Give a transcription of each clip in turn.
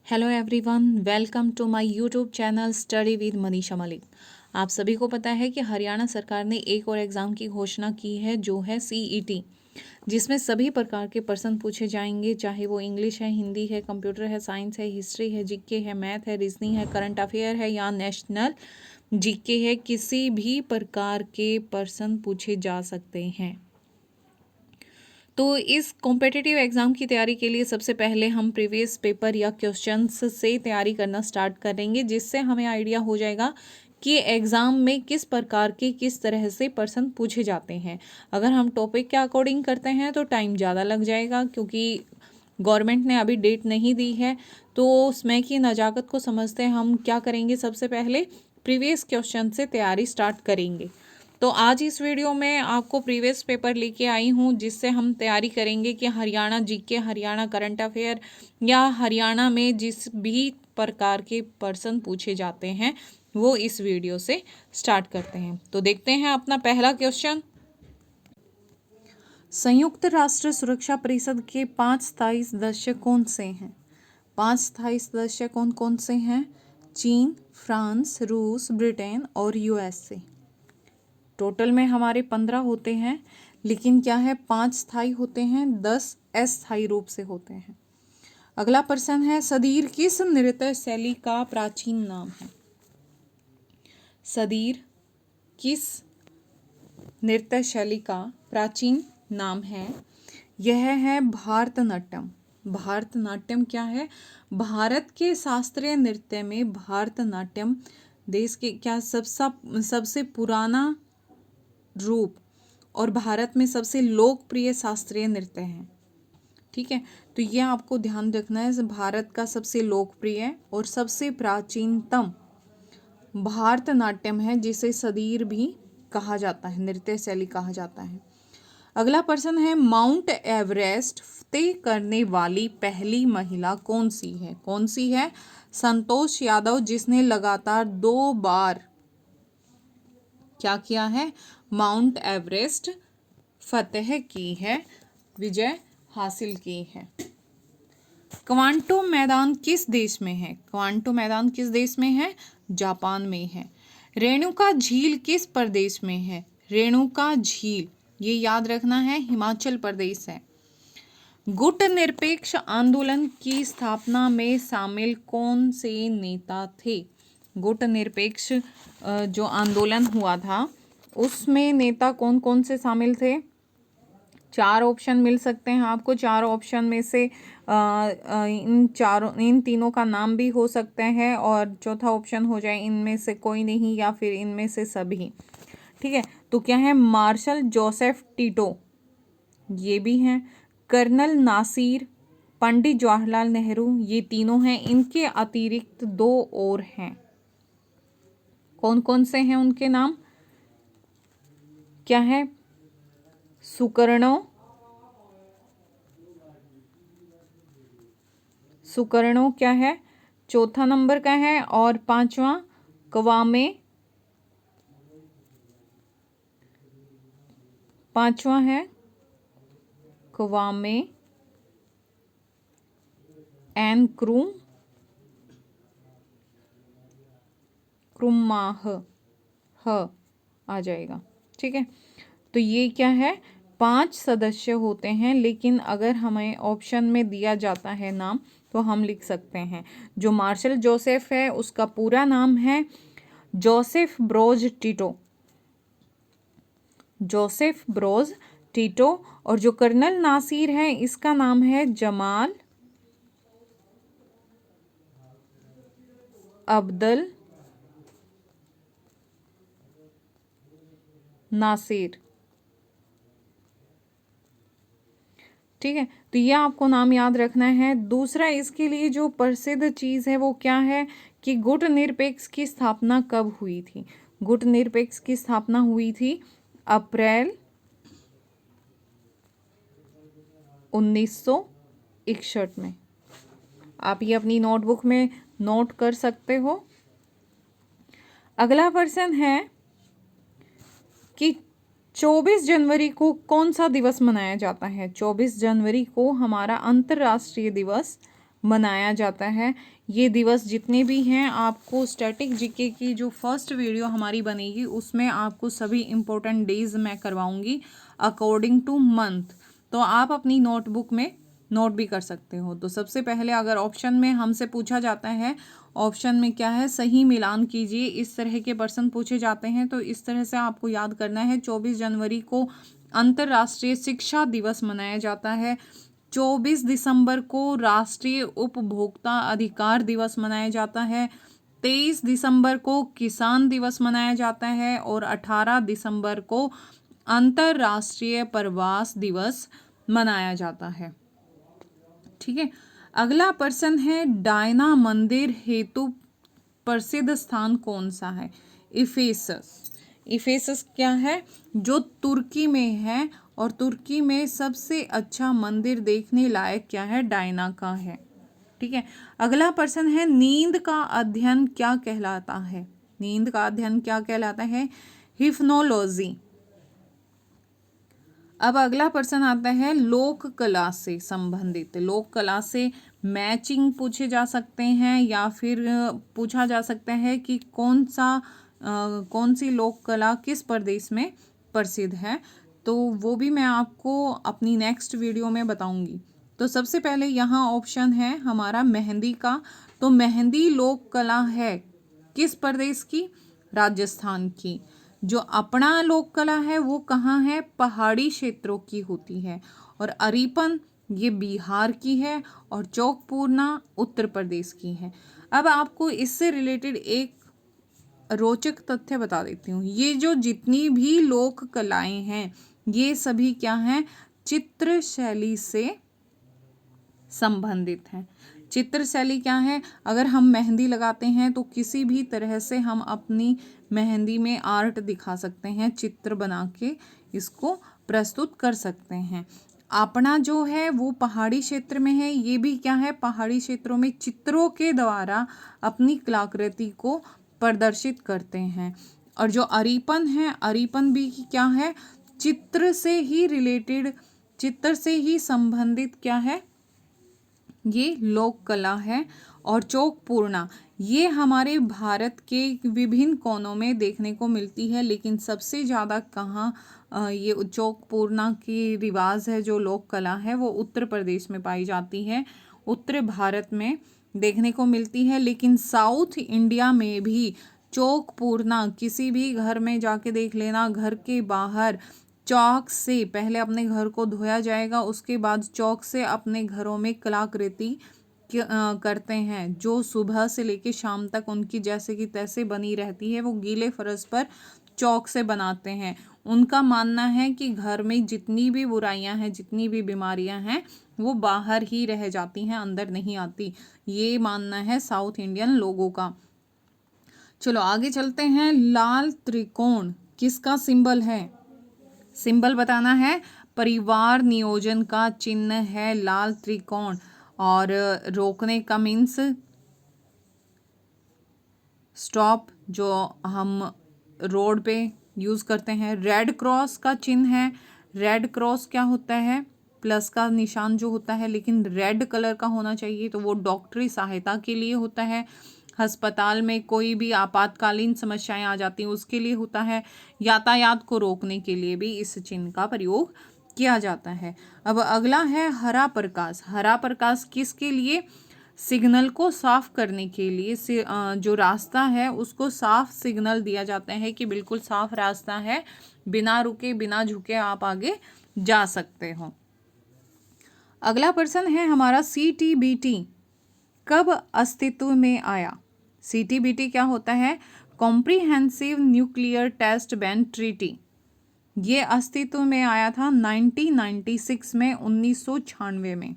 Hello everyone, welcome to my YouTube channel study with Manisha Malik. आप सभी को पता है कि हरियाणा सरकार ने एक और एग्ज़ाम की घोषणा की है जो है सीईटी, जिसमें सभी प्रकार के प्रश्न पूछे जाएंगे, चाहे वो इंग्लिश है, हिंदी है, कंप्यूटर है, साइंस है, हिस्ट्री है, जीके है, मैथ है, रीजनिंग है, करंट अफेयर है या नेशनल जीके है। किसी भी प्रकार के प्रश्न पूछे जा सकते हैं। तो इस कॉम्पिटिटिव एग्ज़ाम की तैयारी के लिए सबसे पहले हम प्रीवियस पेपर या क्वेश्चंस से तैयारी करना स्टार्ट करेंगे, जिससे हमें आइडिया हो जाएगा कि एग्ज़ाम में किस प्रकार के किस तरह से प्रश्न पूछे जाते हैं। अगर हम टॉपिक के अकॉर्डिंग करते हैं तो टाइम ज़्यादा लग जाएगा, क्योंकि गवर्नमेंट ने अभी डेट नहीं दी है। तो उसमें की नज़ाकत को समझते हम क्या करेंगे, सबसे पहले प्रीवियस क्वेश्चन से तैयारी स्टार्ट करेंगे। तो आज इस वीडियो में आपको प्रीवियस पेपर लेके आई हूँ, जिससे हम तैयारी करेंगे कि Haryana GK, Haryana current affair या हरियाणा में जिस भी प्रकार के प्रश्न पूछे जाते हैं वो इस वीडियो से स्टार्ट करते हैं। तो देखते हैं अपना पहला क्वेश्चन। संयुक्त राष्ट्र सुरक्षा परिषद के 5 स्थायी सदस्य कौन से हैं? 5 स्थायी सदस्य कौन कौन से हैं? चीन, फ्रांस, रूस, ब्रिटेन और यूएसए। टोटल में हमारे 15 होते हैं, लेकिन क्या है 5 स्थायी होते हैं, 10 अस्थायी रूप से होते हैं। अगला प्रश्न है, सदीर किस नृत्य शैली का प्राचीन नाम है? सदीर किस नृत्य शैली का प्राचीन नाम है? यह है भारतनाट्यम। भारतनाट्यम क्या है? भारत के शास्त्रीय नृत्य में भारतनाट्यम देश के क्या सबसे पुराना रूप और भारत में सबसे लोकप्रिय शास्त्रीय नृत्य है। ठीक है, तो ये आपको ध्यान रखना है। भारत का सबसे लोकप्रिय और सबसे प्राचीनतम भारतनाट्यम है, जिसे सदीर भी कहा जाता है, नृत्य शैली कहा जाता है। अगला प्रश्न है, माउंट एवरेस्ट फतेह करने वाली पहली महिला कौन सी है? कौन सी है? संतोष यादव, जिसने लगातार 2 बार क्या किया है? माउंट एवरेस्ट फतेह की है, विजय हासिल की है। क्वांटो मैदान किस देश में है? क्वांटो मैदान किस देश में है? जापान में है। रेणुका झील किस प्रदेश में है? रेणुका झील, ये याद रखना है, हिमाचल प्रदेश है। गुट निरपेक्ष आंदोलन की स्थापना में शामिल कौन से नेता थे? गुट निरपेक्ष जो आंदोलन हुआ था उसमें नेता कौन कौन से शामिल थे? 4 ऑप्शन मिल सकते हैं आपको। 4 ऑप्शन में से इन तीनों का नाम भी हो सकते हैं, और चौथा ऑप्शन हो जाए इनमें से कोई नहीं या फिर इनमें से सभी। ठीक है, तो क्या है? मार्शल जोसेफ टिटो, ये भी हैं। कर्नल नासिर, पंडित जवाहरलाल नेहरू, ये तीनों हैं। इनके अतिरिक्त 2 और हैं। कौन कौन से हैं उनके नाम? क्या है? सुकर्णो क्या है? चौथा नंबर का है। और 5वां क्वामे, 5वां है क्वामे एन क्रुमाह आ जाएगा। ठीक है, तो ये क्या है? 5 सदस्य होते हैं, लेकिन अगर हमें ऑप्शन में दिया जाता है नाम तो हम लिख सकते हैं। जो मार्शल जोसेफ है उसका पूरा नाम है Joseph Broz Tito, Joseph Broz Tito. और जो कर्नल नासिर है इसका नाम है जमाल अब्दुल नासिर। ठीक है, तो ये आपको नाम याद रखना है। दूसरा, इसके लिए जो प्रसिद्ध चीज़ है वो क्या है कि गुट निरपेक्ष की स्थापना कब हुई थी? गुट निरपेक्ष की स्थापना हुई थी अप्रैल 1961 में। आप ये अपनी नोटबुक में नोट कर सकते हो। अगला प्रश्न है कि 24 जनवरी को कौन सा दिवस मनाया जाता है? 24 जनवरी को हमारा अंतर्राष्ट्रीय दिवस मनाया जाता है। ये दिवस जितने भी हैं, आपको स्टैटिक जीके की जो फर्स्ट वीडियो हमारी बनेगी उसमें आपको सभी इम्पोर्टेंट डेज मैं करवाऊंगी अकॉर्डिंग टू मंथ, तो आप अपनी नोटबुक में नोट भी कर सकते हो। तो सबसे पहले अगर ऑप्शन में हमसे पूछा जाता है, ऑप्शन में क्या है, सही मिलान कीजिए, इस तरह के प्रश्न पूछे जाते हैं, तो इस तरह से आपको याद करना है। 24 जनवरी को अंतर्राष्ट्रीय शिक्षा दिवस मनाया जाता है। 24 दिसंबर को राष्ट्रीय उपभोक्ता अधिकार दिवस मनाया जाता है। 23 दिसंबर को किसान दिवस मनाया जाता है और 18 दिसंबर को अंतर्राष्ट्रीय प्रवास दिवस मनाया जाता है। ठीक है, अगला प्रश्न है, डायना मंदिर हेतु प्रसिद्ध स्थान कौन सा है? इफेसस। इफेसस क्या है? जो तुर्की में है, और तुर्की में सबसे अच्छा मंदिर देखने लायक क्या है? डायना का है। ठीक है, अगला प्रश्न है, नींद का अध्ययन क्या कहलाता है? नींद का अध्ययन क्या कहलाता है? हिप्नोलॉजी। अब अगला प्रश्न आता है, लोक कला से संबंधित। लोक कला से मैचिंग पूछे जा सकते हैं, या फिर पूछा जा सकता है कि कौन सी लोक कला किस प्रदेश में प्रसिद्ध है, तो वो भी मैं आपको अपनी नेक्स्ट वीडियो में बताऊंगी। तो सबसे पहले यहाँ ऑप्शन है हमारा मेहंदी का। तो मेहंदी लोक कला है किस प्रदेश की? राजस्थान की। जो अपना लोक कला है वो कहाँ है? पहाड़ी क्षेत्रों की होती है। और अरीपन ये बिहार की है, और चौकपूर्णा उत्तर प्रदेश की है। अब आपको इससे रिलेटेड एक रोचक तथ्य बता देती हूँ। ये जो जितनी भी लोक कलाएं हैं, ये सभी क्या हैं? चित्र शैली से संबंधित हैं। चित्र शैली क्या है? अगर हम मेहंदी लगाते हैं तो किसी भी तरह से हम अपनी मेहंदी में आर्ट दिखा सकते हैं, चित्र बना के इसको प्रस्तुत कर सकते हैं। अपना जो है वो पहाड़ी क्षेत्र में है, ये भी क्या है? पहाड़ी क्षेत्रों में चित्रों के द्वारा अपनी कलाकृति को प्रदर्शित करते हैं। और जो अरीपन है, अरीपन भी क्या है? चित्र से ही रिलेटेड, चित्र से ही संबंधित क्या है? ये लोक कला है। और चौकपूर्णा ये हमारे भारत के विभिन्न कोनों में देखने को मिलती है, लेकिन सबसे ज़्यादा कहाँ ये चौकपूर्णा की रिवाज है, जो लोक कला है, वो उत्तर प्रदेश में पाई जाती है, उत्तर भारत में देखने को मिलती है। लेकिन साउथ इंडिया में भी चौकपूर्णा, किसी भी घर में जाके देख लेना, घर के बाहर चौक से पहले अपने घर को धोया जाएगा, उसके बाद चौक से अपने घरों में कलाकृति करते हैं, जो सुबह से लेकर शाम तक उनकी जैसे की तैसे बनी रहती है। वो गीले फर्श पर चौक से बनाते हैं। उनका मानना है कि घर में जितनी भी बुराइयां हैं, जितनी भी बीमारियां हैं, वो बाहर ही रह जाती हैं, अंदर नहीं आती। ये मानना है साउथ इंडियन लोगों का। चलो आगे चलते हैं। लाल त्रिकोण किसका सिंबल है? सिंबल बताना है। परिवार नियोजन का चिन्ह है लाल त्रिकोण। और रोकने का मीन्स स्टॉप, जो हम रोड पे यूज़ करते हैं। रेड क्रॉस का चिन्ह है। रेड क्रॉस क्या होता है? प्लस का निशान जो होता है, लेकिन रेड कलर का होना चाहिए, तो वो डॉक्टरी सहायता के लिए होता है। अस्पताल में कोई भी आपातकालीन समस्याएं आ जाती हैं उसके लिए होता है। यातायात को रोकने के लिए भी इस चिन्ह का प्रयोग किया जाता है। अब अगला है हरा प्रकाश। हरा प्रकाश किसके लिए? सिग्नल को साफ करने के लिए। जो रास्ता है उसको साफ सिग्नल दिया जाता है कि बिल्कुल साफ रास्ता है, बिना रुके बिना झुके आप आगे जा सकते हो। अगला प्रश्न है हमारा, CTBT कब अस्तित्व में आया? CTBT क्या होता है? Comprehensive nuclear test ban treaty. ये अस्तित्व में आया था 1996 में, 1996 में।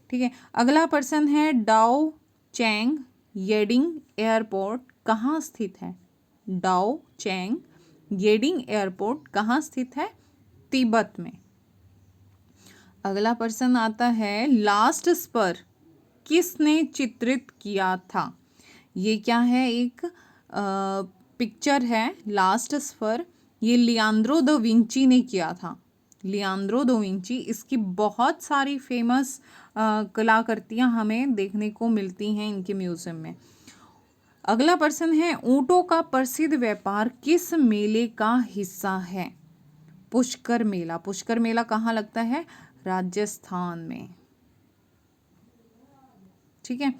ठीक है, अगला प्रश्न है, डाओ चैंग येडिंग एयरपोर्ट कहाँ स्थित है? डाओ चैंग येडिंग एयरपोर्ट कहाँ स्थित है? तिब्बत में। अगला प्रश्न आता है, लास्ट स्पर किसने चित्रित किया था? ये क्या है? एक पिक्चर है लास्ट स्पर, ये लियांड्रो दा विंची ने किया था। लियांद्रो दो विंची। इसकी बहुत सारी फेमस कलाकृतियां हमें देखने को मिलती हैं इनके म्यूजियम में। अगला प्रश्न है, ऊंटों का प्रसिद्ध व्यापार किस मेले का हिस्सा है? पुष्कर मेला। पुष्कर मेला कहाँ लगता है? राजस्थान में। ठीक है।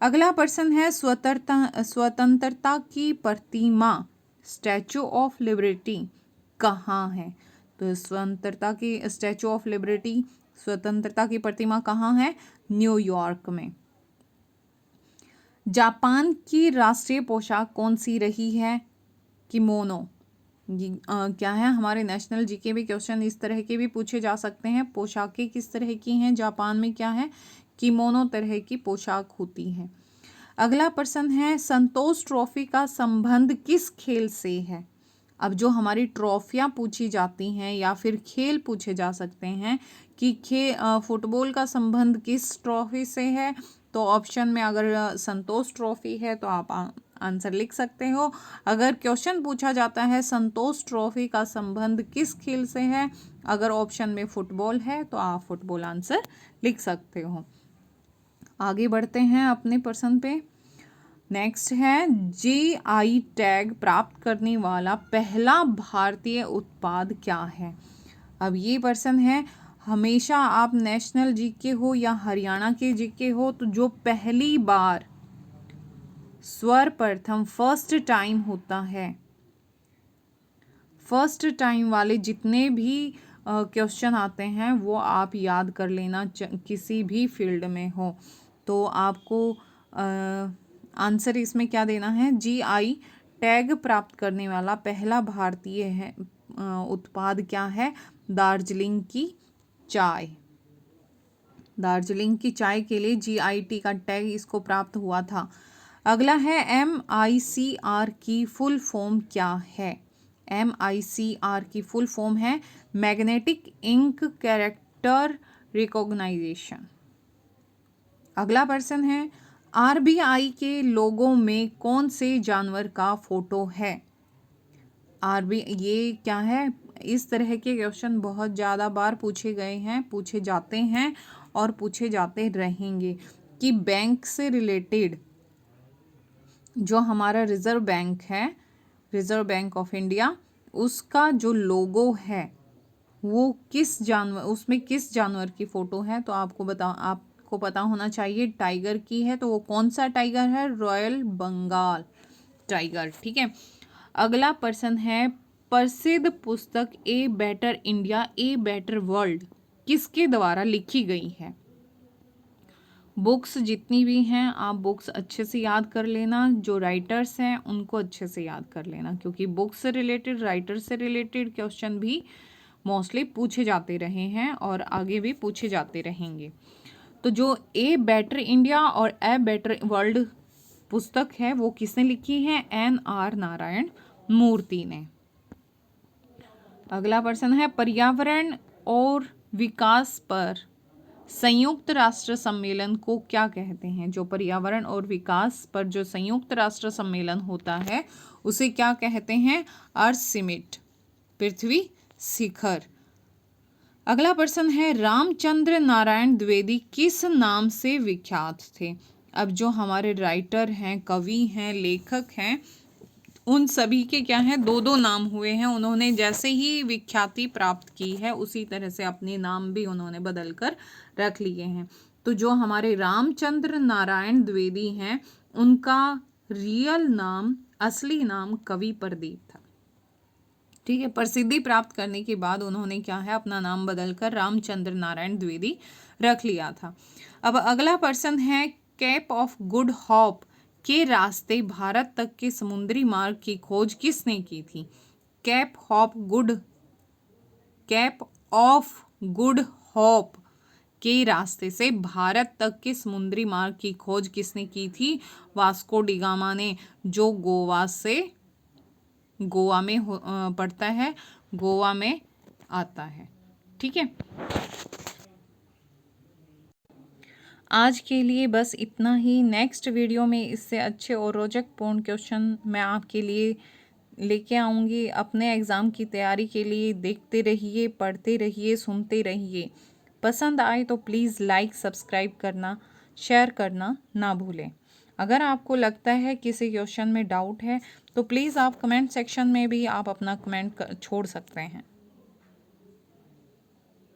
अगला प्रश्न है, स्वतंत्रता की प्रतिमा स्टैचू ऑफ लिबर्टी कहाँ है? तो स्वतंत्रता की स्टैचू ऑफ लिबर्टी, स्वतंत्रता की प्रतिमा कहाँ है? न्यूयॉर्क में। जापान की राष्ट्रीय पोशाक कौन सी रही है? किमोनो। क्या है? हमारे नेशनल जीके में क्वेश्चन इस तरह के भी पूछे जा सकते हैं। पोशाकें किस तरह की हैं? जापान में क्या है? किमोनो तरह की पोशाक होती है। अगला प्रश्न है, संतोष ट्रॉफी का संबंध किस खेल से है? अब जो हमारी ट्रॉफियाँ पूछी जाती हैं या फिर खेल पूछे जा सकते हैं कि फुटबॉल का संबंध किस ट्रॉफी से है, तो ऑप्शन में अगर संतोष ट्रॉफी है तो आप आंसर लिख सकते हो। अगर क्वेश्चन पूछा जाता है संतोष ट्रॉफी का संबंध किस खेल से है, अगर ऑप्शन में फुटबॉल है तो आप फुटबॉल आंसर लिख सकते हो। आगे बढ़ते हैं अपने प्रश्न पे। नेक्स्ट है, जीआई टैग प्राप्त करने वाला पहला भारतीय उत्पाद क्या है? अब ये प्रश्न है, हमेशा आप नेशनल जीके हो या हरियाणा के जीके हो, तो जो पहली बार सर्वप्रथम फर्स्ट टाइम होता है, फर्स्ट टाइम वाले जितने भी क्वेश्चन आते हैं वो आप याद कर लेना, किसी भी फील्ड में हो तो आपको आंसर इसमें क्या देना है? जीआई टैग प्राप्त करने वाला पहला भारतीय है उत्पाद क्या है? दार्जिलिंग की चाय। दार्जिलिंग की चाय के लिए जीआईटी का टैग इसको प्राप्त हुआ था। अगला है, MICR की फुल फॉर्म क्या है? MICR की फुल फॉर्म है मैग्नेटिक इंक कैरेक्टर रिकॉग्नाइजेशन। अगला प्रश्न है, RBI के लोगो में कौन से जानवर का फोटो है? ये क्या है? इस तरह के क्वेश्चन बहुत ज़्यादा बार पूछे गए हैं, पूछे जाते हैं और पूछे जाते रहेंगे कि बैंक से रिलेटेड जो हमारा रिजर्व बैंक है, रिजर्व बैंक ऑफ इंडिया, उसका जो लोगो है वो किस जानवर, उसमें किस जानवर की फ़ोटो है? तो आपको पता होना चाहिए, टाइगर की है। तो वो कौन सा टाइगर है? Royal Bengal tiger. ठीक है। अगला प्रश्न है, प्रसिद्ध पुस्तक a better India a better world किसके द्वारा लिखी गई है? बुक्स जितनी भी हैं आप बुक्स अच्छे से याद कर लेना, जो राइटर्स हैं उनको अच्छे से याद कर लेना, क्योंकि बुक्स से रिलेटेड, राइटर से रिलेटेड क्वेश्चन भी मोस्टली पूछे जाते रहे हैं और आगे भी पूछे जाते रहेंगे। तो जो ए बेटर इंडिया और ए बेटर वर्ल्ड पुस्तक है वो किसने लिखी है? NR नारायण मूर्ति ने। अगला प्रश्न है, पर्यावरण और विकास पर संयुक्त राष्ट्र सम्मेलन को क्या कहते हैं? जो पर्यावरण और विकास पर जो संयुक्त राष्ट्र सम्मेलन होता है उसे क्या कहते हैं? अर्थ समिट, पृथ्वी शिखर। अगला प्रश्न है, रामचंद्र नारायण द्विवेदी किस नाम से विख्यात थे? अब जो हमारे राइटर हैं, कवि हैं, लेखक हैं, उन सभी के क्या हैं? दो दो नाम हुए हैं। उन्होंने जैसे ही विख्याति प्राप्त की है उसी तरह से अपने नाम भी उन्होंने बदल कर रख लिए हैं। तो जो हमारे रामचंद्र नारायण द्विवेदी हैं उनका रियल नाम, असली नाम कवि प्रदीप था। ठीक है। प्रसिद्धि प्राप्त करने के बाद उन्होंने क्या है? अपना नाम बदलकर रामचंद्र नारायण द्विवेदी रख लिया था। अब अगला प्रश्न है, केप ऑफ गुड होप के रास्ते भारत तक के समुद्री मार्ग की खोज किसने की थी? केप ऑफ गुड होप के रास्ते से भारत तक के समुद्री मार्ग की खोज किसने की थी? वास्को डी गामा ने, जो गोवा में पड़ता है, गोवा में आता है। ठीक है। आज के लिए बस इतना ही। नेक्स्ट वीडियो में इससे अच्छे और रोचक पूर्ण क्वेश्चन मैं आपके लिए लेके आऊँगी अपने एग्ज़ाम की तैयारी के लिए। देखते रहिए, पढ़ते रहिए, सुनते रहिए। पसंद आए तो प्लीज़ लाइक, सब्सक्राइब करना, शेयर करना ना भूलें। अगर आपको लगता है किसी क्वेश्चन में डाउट है तो प्लीज़ आप कमेंट सेक्शन में भी आप अपना कमेंट छोड़ सकते हैं।